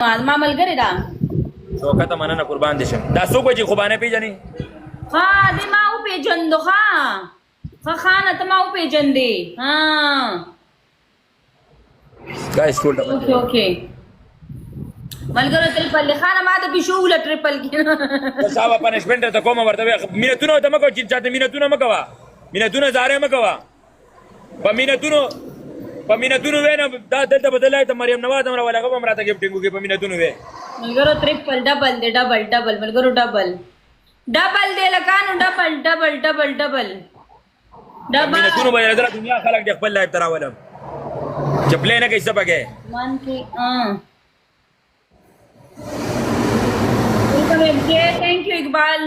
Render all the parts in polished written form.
ما ملګری دا شوکته مننه قربان دي شم. دا څوک چې خوبانه پیژني؟ ها دې ما وپېژندو ښه خانه ته ما وپېژندې ها ګایس ټول اوکې اوکې ملګرو تریپل خانه ما ته پیشو وله ټریپل کې صاحب پنشمنټ ته کوم ورته مینتونه ته مکو چې چاته مینتونه مکوا مینتونه زاره مکوا په مینتونو وینه دا دلته بدلای ته مریم نواز امر ولا غو امراته گیفټینګو کې په مینتونو وې ملګرو ټریپل ډبل دی ډبل ملګرو ډبل دی لکانو ډبل مینتونو باندې درته دنیا خلک د خپل لایف تراولم چپلې نه کوي سبګه مان کې thank you Iqbal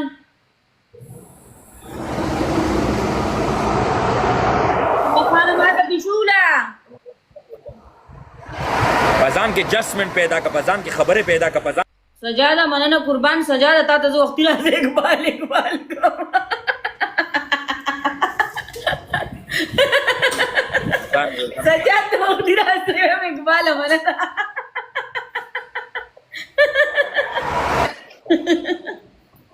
पजाम के जजमेंट पैदा का पजाम की खबरें पैदा का पजाम सजादा मनना कुर्बान सजादा था तो जो वक्ती लाते इकबाल को सजाद तो वक्ती लाते हम इकबाल मनना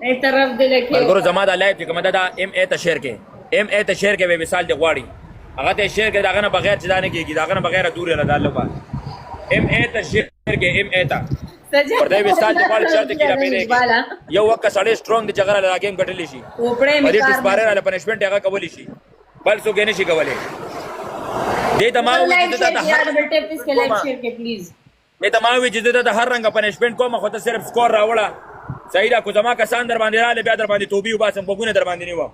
एक तरफ दे लेके मलगुरु जमात लाइव की कमदा दा एम ए तशहर के वे मिसाल दे ग्वाड़ी अगर ते शेर के दागना बगैर चदाने की दागना बगैर दूर है दाल लोगा एम ए तशहर के एम ए ता और दे मिसाल दे ग्वाड़ी शर्त की रपे यो वक्त साडे स्ट्रांग दे जगरा ला गेम कटली शी ऊपरे में डिस्पारे वाला पनिशमेंट आगा कबली शी बल सो गेने शी कबले दे तमाम जिद्दत हर बेटे प्लीज के लाइक शेयर के प्लीज दे तमाम जिद्दत हर रंग पनिशमेंट को मखोत सिर्फ स्कोर रावड़ा सही रा को जमा कसान दर बांधे राले ब्या दर बांधे तोबी उबासम बगुने दर बांधे नीवा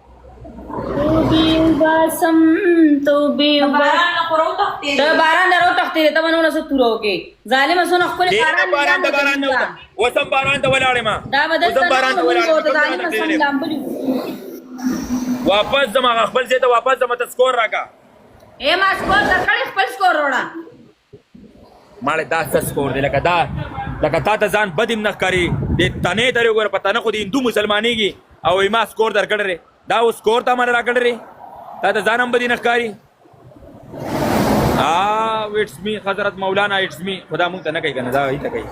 तोबी बारान करो तखते द बारान दरो तखते त बनवला सो तुरोगे जालिम सो नखले बारान न होता वसम बारान त वलाळे मा दा बदल वसम बारान त वलाळे जालिम सो लांबली वापस जमा खपल से तो वापस जमा त स्कोर राका ए मा स्कोर त खळे खपल स्कोर रोड़ा माले 10 स्कोर दे लका تا ته ځان بدیم نه کاری د تنه درې وګور پتا نه خو د هندو مسلمانېږي او ما سکور درکړره دا و سکور ته مر راکړره تا ته ځان هم بدی نه کاری اټس می حضرت مولانا اټس می خدا مونږ ته نه کوي کنه دا هی ته کوي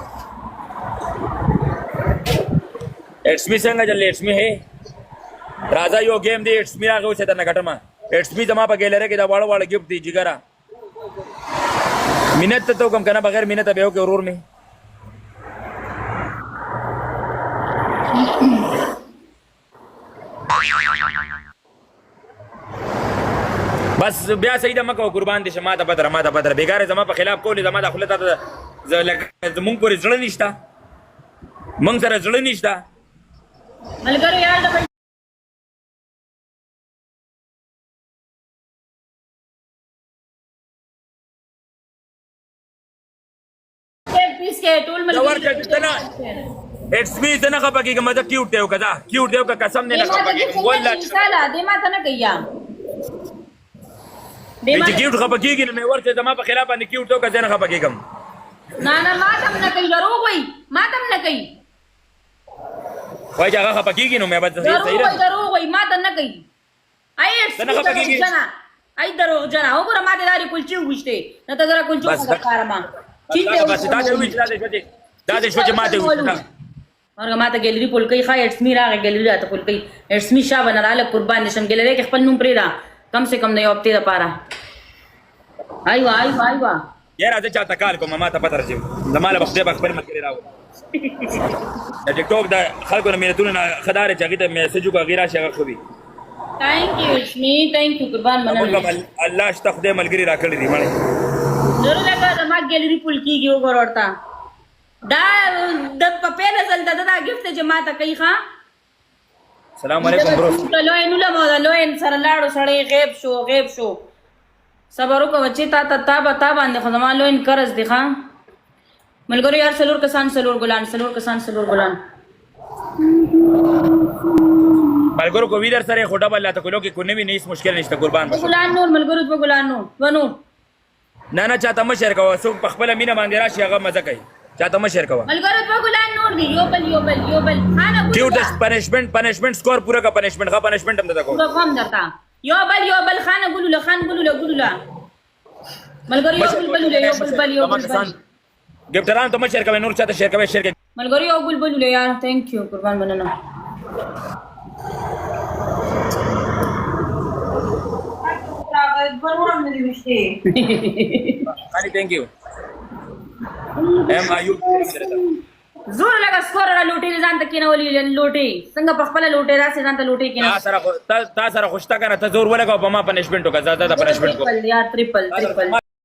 اټس می څنګه جلې اټس می ہے راځه یو گیم دی اټس می راغو څه ته نه غټما اټس می زما په ګیلری کې دا واړه واړه گیفت دی جګرا مینت ته کوم کنه بغیر مینت به یو کې ورور می بس بیا سیدا مکو قربان دي شما ته بدر بیګار زما په خلاف کولې زما د خپل ته زمونږ پورې ځړ نشتا مونږ سره ځړ نشتا ملګرو یار د پیس کې ټول ملګرو اټس می ته نه خپګي کوم دا کیوټ دیو کدا کیوټ دیو کا قسم نه خپګي والله سالا دې ما ته نه کیا دې ما کیوټ خپګيږي نو مې ورته زما په خلاف باندې کیوټ دیو کا ځنه خپګي کوم نه ما تم نه کوي دروغ وای ما تم نه کوي وای هغه خپګيږي نو مې بد صحیح وای دروغ وای ما ته نه کوي آی نه خپګيږي آی دروغ جنا وګوره ما ته داري کلچي وښته نه ته زرا کلچو څنګه کارما چیته بس دا دې وښته دا دې شوجه ما ته وښته اور ما ته ګیلری پول کوي خا اټس می راغه ګیلری ته پول کوي اټس می شابه نه لاله قربان نشم ګیلری کې خپل نوم پرې را کم سے کم نه یو هفته لپاره ایوا یاره زه چاته کال کوم ما ته پته راځي زماله بخته خپل ملګری راو د ټیک ټاک د خلکو نه مینتونه خدای چاغي ته میسج کو غیره شغه خوبي ثانک یو اټس می ثانک یو قربان مننه الله شته خدای ملګری را کړی دی مړ ضرور راګه ما ګیلری پول کیږي وګور ورته دا د پپېله زل دا گیفت جماعت کوي ښا السلام علیکم برو لوین علماء لوین سره لاړو سړی غیب شو صبر وکړه بچی تا باندې خو زما لوین قرض دی ښا ملګرو یار سلور کسان سلور ګلان ملګرو کو ویدر سره خټه بل ته کولو کې کونه وی نه مشکل نشته قربان بشو ګلان نور ملګرو په ګلان نور نه چاته مشر کوه سو په خپل مینه باندې راشي هغه مزه کوي چاته مشر کوه ملګرو په ګلان نور دی یو بل خانه کیو د پنیشمنٹ سکور پورا کا پنیشمنٹ هم دتا کو کوم درتا یو بل خانه ګلوله ملګرو یو بل ګفټران ته مشر کوي نور چاته شیر کوي شیر کوي ملګری او بلبل له یار ثانک یو قربان مننه خالي ثانک یو ایو زور لگا سکور را لوټي ځان ته کینه ولې لوټي څنګه په خپل لوټي راځي ځان ته لوټي کینه تا سره خوشتا کنه ته زور ولګاو په ما پنشمنت وکړه زړه پنشمنت کو یار ټریپل